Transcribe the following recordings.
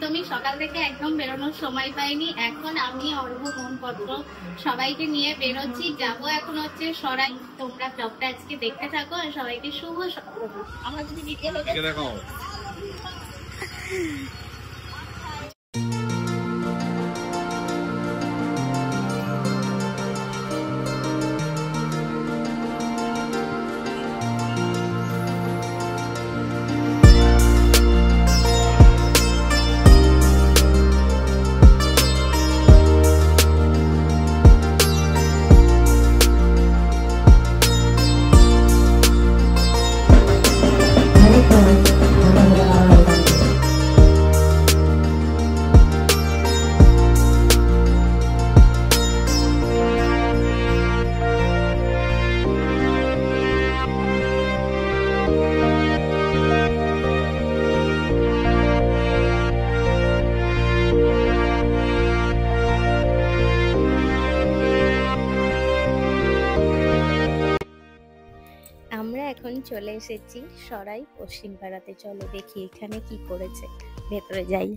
সপ্তমী সকাল থেকে একদম বেরোনোর সময় পাইনি। এখন আমি অর্ঘ মনপত্র সবাইকে নিয়ে বেরোচ্ছি, যাবো এখন হচ্ছে সরাই। তোমরা ব্লগটা আজকে দেখতে থাকো আর সবাইকে শুভ সপ্তমী। আমার যদি বিকেল দেখো আমরা এখন চলে এসেছি সরাই পশ্চিম পাড়াতে। চলো দেখি এখানে কি করেছে, ভেতরে যাই।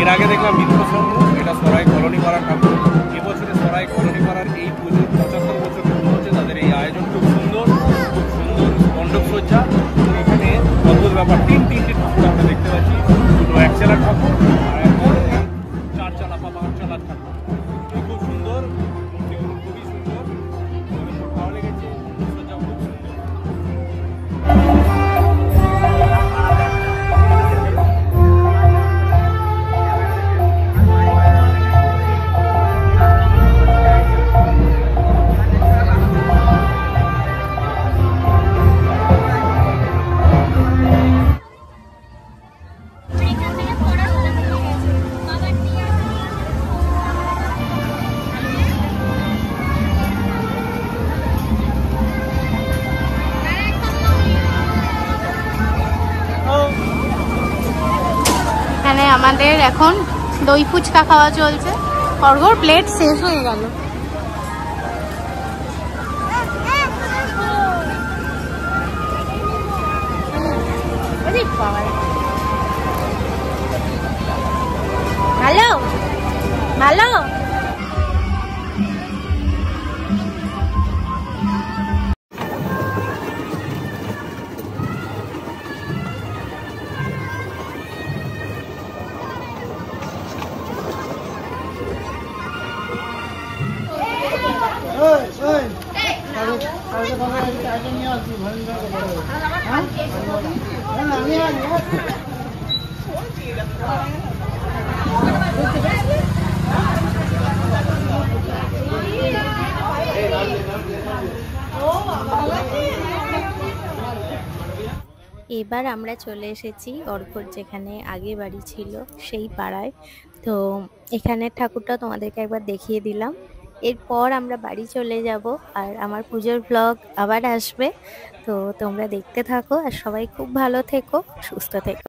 এর আগে দেখলাম মিত্রসংঘ, এটা সরাই কলোনি পাড়ার ঠাকুর। এবছরে সরাই কলোনি পাড়ার এই পুজোর 75 বছর পূর্ণ হচ্ছে। তাদের এই আয়োজন খুব সুন্দর মণ্ডপ সজ্জা। এখানে অদ্ভুত ব্যাপার, তিনটে ঠাকুর আমরা দেখতে পাচ্ছি। দুটো এক চালার ঠাকুর আর একটা 4 চালা বা 5 চালার ঠাকুর। খুব সুন্দর, মূর্তিগুলো খুবই সুন্দর, খুব ভালো লেগেছে। সজ্জা খুব সুন্দর। এখানে আমাদের এখন দই ফুচকা খাওয়া চলছে। অর্ঘর প্লেট শেষ হয়ে গেল। ভালো ভালো। এবার আমরা চলে এসেছি অর্ঘ্যর যেখানে আগে বাড়ি ছিল সেই পাড়ায়। তো এখানে ঠাকুরটা তোমাদেরকে একবার দেখিয়ে দিলাম। এরপর আমরা বাড়ি চলে যাব আর আমার পুজোর ব্লগ আবার আসবে। তো তোমরা দেখতে থাকো আর সবাই খুব ভালো থেকো, সুস্থ থেকো।